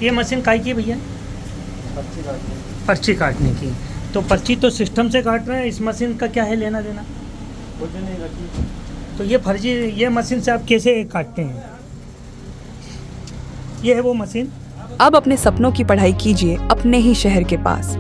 ये मशीन काहे की है भैया? पर्ची काटने की। तो पर्ची तो सिस्टम से काट रहे हैं, इस मशीन का क्या है लेना देना? कुछ नहीं रखी। तो ये फर्जी, ये मशीन से आप कैसे काटते हैं? ये है वो मशीन। अब अपने सपनों की पढ़ाई कीजिए अपने ही शहर के पास।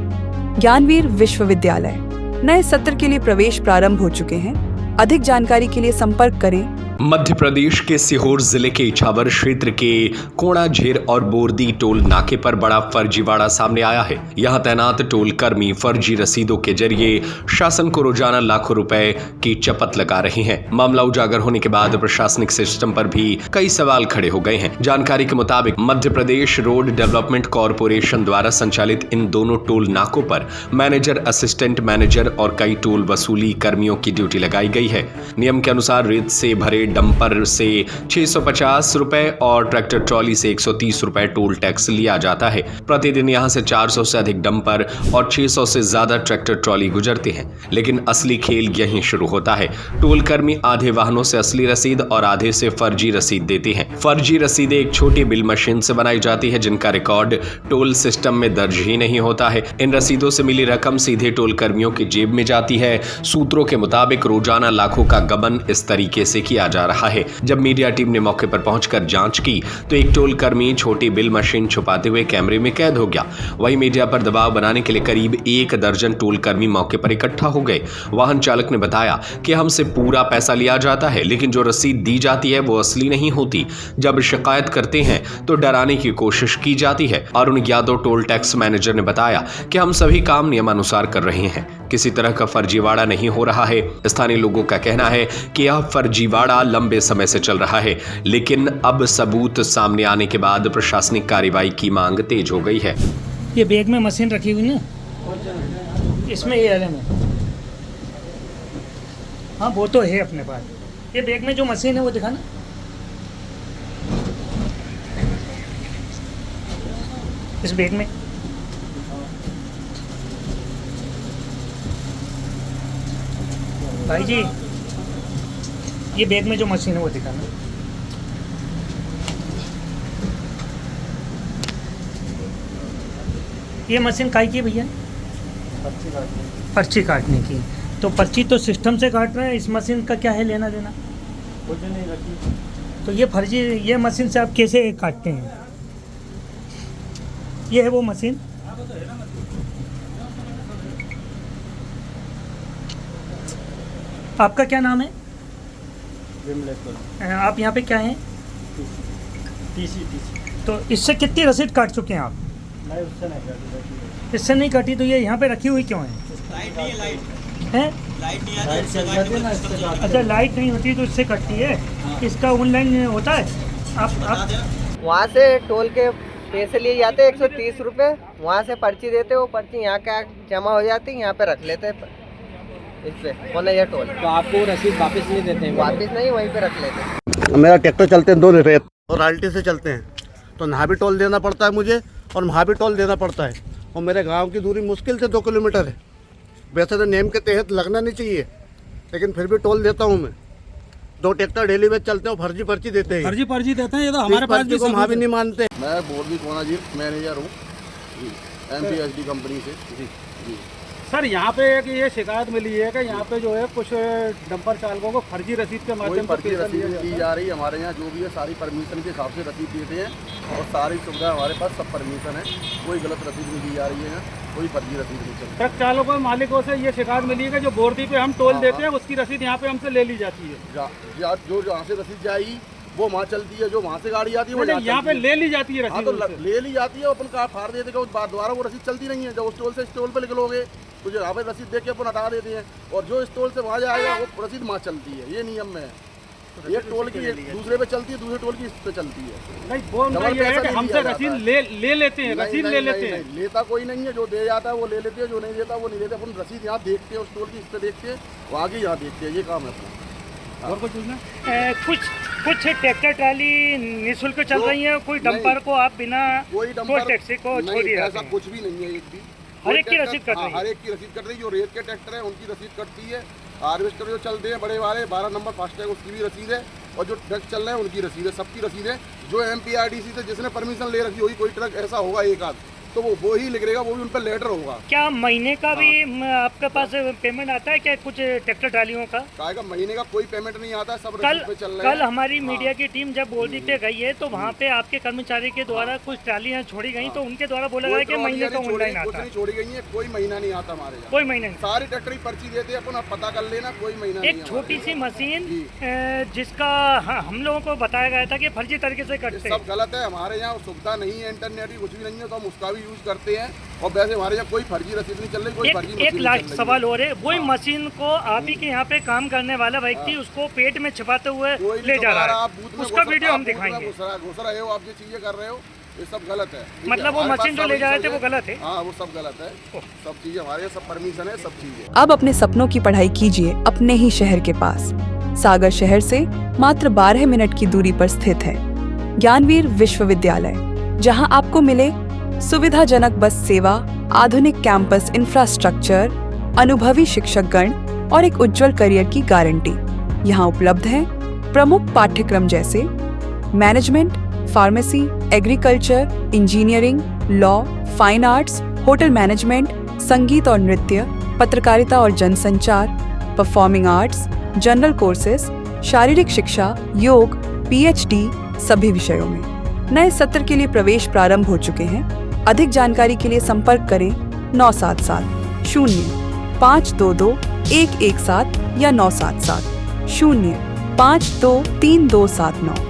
ज्ञानवीर विश्वविद्यालय नए सत्र के लिए प्रवेश प्रारंभ हो चुके हैं। अधिक जानकारी के लिए संपर्क करें। मध्य प्रदेश के सीहोर जिले के इछावर क्षेत्र के कोड़ा झेर और बोरदी टोल नाके पर बड़ा फर्जीवाड़ा सामने आया है। यहां तैनात टोल कर्मी फर्जी रसीदों के जरिए शासन को रोजाना लाखों रुपए की चपत लगा रहे हैं। मामला उजागर होने के बाद प्रशासनिक सिस्टम पर भी कई सवाल खड़े हो गए हैं। जानकारी के मुताबिक Madhya Pradesh road development corporation द्वारा संचालित इन दोनों टोल नाकों पर मैनेजर, असिस्टेंट मैनेजर और कई टोल वसूली कर्मियों की ड्यूटी लगाई गई है। नियम के अनुसार रेत से भरे डंपर से 650 रुपए और ट्रैक्टर ट्रॉली से 130 रुपए टोल टैक्स लिया जाता है। प्रतिदिन यहां से 400 से अधिक डंपर और 600 से ज्यादा ट्रैक्टर ट्रॉली गुजरते हैं। लेकिन असली खेल यहीं शुरू होता है। टोल कर्मी आधे वाहनों से असली रसीद और आधे से फर्जी रसीद देते हैं। फर्जी रसीदें एक छोटी बिल मशीन से बनाई जाती है जिनका रिकॉर्ड टोल सिस्टम में दर्ज ही नहीं होता है। इन रसीदों से मिली रकम सीधे टोल कर्मियों की जेब में जाती है। सूत्रों के मुताबिक रोजाना लाखों का गबन इस तरीके से किया जा रहा है। जब मीडिया टीम ने मौके पर पहुंचकर जांच की तो एक टोल कर्मी छोटी बिल मशीन छुपाते हुए कैमरे में कैद हो गया। वहीं मीडिया पर दबाव बनाने के लिए करीब 1 दर्जन टोल कर्मी मौके पर इकट्ठा हो गए। वाहन चालक ने बताया कि हमसे पूरा पैसा लिया जाता है, लेकिन जो रसीद दी जाती है वो असली नहीं होती। जब शिकायत करते हैं तो डराने की कोशिश की जाती है। Arun Yadav toll tax manager ने बताया कि हम सभी काम नियमानुसार कर रहे हैं, किसी तरह का फर्जीवाड़ा नहीं हो रहा है। स्थानीय लोगों का कहना है कि यह फर्जीवाड़ा लंबे समय से चल रहा है, लेकिन अब सबूत सामने आने के बाद प्रशासनिक कार्रवाई की मांग तेज हो गई है। ये बैग में मशीन रखी हुई ना, इसमें ये है। हाँ वो तो है अपने पास। ये बैग में जो मशीन है वो दिखाना। इस बैग में भाई जी, ये बैग में जो मशीन है वो दिखाना। ये मशीन काहे की है भैया? पर्ची काटने की। तो पर्ची तो सिस्टम से काट रहे हैं, इस मशीन का क्या है लेना देना? कुछ नहीं रखी। तो ये फर्जी, ये मशीन से आप कैसे काटते हैं? ये है वो मशीन। आपका क्या नाम है? आप यहाँ पे क्या हैं? टीसी। तो इससे कितनी रसीद काट चुके हैं आप? नहीं, उससे नहीं काटी। इससे नहीं काटी, तो ये यहाँ पे रखी हुई क्यों है? लाइट नहीं है, लाइट हैं? लाइट नहीं है। अच्छा, लाइट नहीं होती तो इससे कटती है। इसका ऑनलाइन होता है? आप वहाँ से टोल के पैसे लिए जाते हैं 130 रुपये। वहाँ से पर्ची देते, वो पर्ची यहाँ का जमा हो जाती है, यहाँ पे रख लेते हैं इस पे कौन है ये टोल। तो आपको रसीद वापस नहीं देते हैं? वापस नहीं, वहीं पे रख लेते हैं। मेरा ट्रैक्टर चलते हैं 2 रेत और रॉयल्टी से चलते हैं, तो यहाँ भी टोल देना पड़ता है मुझे और वहाँ भी टोल देना पड़ता है। और मेरे गांव की दूरी मुश्किल से 2 किलोमीटर है। वैसे तो नेम के तहत लगना नहीं चाहिए, लेकिन फिर भी टोल देता हूँ मैं। 2 ट्रैक्टर डेली में चलते हैं, फर्जी पर्ची देते हैं। फर्जी देते हैं, ये तो हमारे पास भी वहाँ भी नहीं मानते। मैं बोरदी कोना जी मैनेजर हूँ MPSD कंपनी से। जी जी सर, यहाँ पे एक ये शिकायत मिली है कि यहाँ पे जो है कुछ डंपर चालकों को फर्जी रसीद के माध्यम से फर्जी रसीद दी जा रही है। हमारे यहाँ जो भी है सारी परमिशन के हिसाब से रसीद देते हैं और सारी सुविधा हमारे पास सब परमिशन है। कोई गलत रसीद नहीं दी जा रही है, कोई फर्जी रसीद नहीं चलती। ट्रक चालकों मालिकों से ये शिकायत मिली है कि जो बोरदी पे हम टोल देते हैं उसकी रसीद यहाँ पे हमसे ले ली जाती है। जो जहाँ से रसीद जाएगी वो वहाँ चलती है, जो वहाँ से गाड़ी आती है वो यहाँ पे ले ली जाती है हाँ, रसीद। तो ले ली जाती है, अपन कार फाड़ देते हैं, दोबारा वो रसीद चलती नहीं है। जब उस टोल से इस टोल पे निकलोगे तो जो यहाँ पे रसीद देख के अपन हटा देते हैं, और जो इस टोल से वहाँ जाएगा वो रसीद वहाँ चलती है। ये नियम है। एक टोल की दूसरे पे चलती है, दूसरे टोल की इस पे चलती है। नहीं, वो उनका ये है कि हमसे रसीद ले लेते हैं, रसीद ले लेते हैं। लेता कोई नहीं है, जो दे जाता है वो ले लेते हैं, जो नहीं देता वो नहीं लेते। अपन रसीद यहाँ देखते हैं, उस टोल की इस पे देखते हैं, वो आगे यहाँ देखते हैं। ये काम है अपना। और कुछ पूछना? कुछ ट्रैक्टर ट्राली निःशुल्क चल रही है, कोई डंपर को आप बिना कोई टैक्सी को छोड़िए। ऐसा कुछ भी नहीं है। एक भी हर एक की रसीद कट रही है। हर एक की रसीद कट रही है। जो रेत के ट्रैक्टर है उनकी रसीद कटती है। हार्वेस्टर जो चलते हैं बड़े वाले 12 नंबर फास्टैग उसकी भी रसीद है, और जो ट्रक चल रहे हैं उनकी रसीद है। सबकी रसीद है। जो MPRDC से जिसने परमिशन ले रखी होगी, कोई ट्रक ऐसा होगा एक आध, तो वो ही लिख देगा, वो भी उन पर लेटर होगा। क्या महीने का भी आपके पास पेमेंट आता है क्या कुछ ट्रैक्टर ट्रालियों का? का महीने का कोई पेमेंट नहीं आता, सब कल रसीद पे चल रहे हैं। कल हमारी मीडिया की टीम जब बोर्डी पे गई है तो वहाँ पे आपके कर्मचारी के द्वारा कुछ ट्रालियाँ छोड़ी गई, तो उनके द्वारा बोला गया कि महीने का ऑनलाइन कुछ आता नहीं छोड़ी गई है, कोई महीना नहीं आता हमारे यहाँ, कोई महीने नहीं। सारी ट्रैक्टर की पर्ची देते हैं, अपन आप पता कर लेना, कोई महीना नहीं। एक छोटी सी मशीन जिसका हम लोगों को बताया गया था कि फर्जी तरीके से करते हैं, सब गलत है। हमारे यहाँ सुविधा नहीं है, इंटरनेट की कुछ भी नहीं है, तो हम उसका भी यूज करते हैं। और वैसे हमारे यहाँ कोई फर्जी रसीद नहीं चल रही, कोई फर्जी एक लास्ट सवाल और है, वही मशीन को आप ही के यहाँ पे काम करने वाला व्यक्ति उसको पेट में छिपाते हुए ले जा रहा है, उसका वीडियो हम दिखाएंगे। घुस रहे हो, आप जो चीजें कर रहे हो, ये सब गलत है। मतलब वो मशीन जो ले जा रहे थे वो गलत है? हाँ, वो सब गलत है, सब चीजें हमारे यहाँ सब परमिशन है, सब चीजें। अब अपने सपनों की पढ़ाई कीजिए अपने ही शहर के पास। सागर शहर से मात्र 12 मिनट की दूरी पर स्थित है ज्ञानवीर विश्वविद्यालय, जहां आपको मिले सुविधाजनक बस सेवा, आधुनिक कैंपस इंफ्रास्ट्रक्चर, अनुभवी शिक्षकगण और एक उज्जवल करियर की गारंटी। यहाँ उपलब्ध है प्रमुख पाठ्यक्रम जैसे management, pharmacy, agriculture, engineering, law, fine arts, hotel management, संगीत और नृत्य, पत्रकारिता और जनसंचार, परफॉर्मिंग आर्ट्स, जनरल कोर्सेज, शारीरिक शिक्षा, योग, PhD सभी विषयों में। नए सत्र के लिए प्रवेश प्रारंभ हो चुके हैं। अधिक जानकारी के लिए संपर्क करें 977 0 522 117 या 977 0 523 279।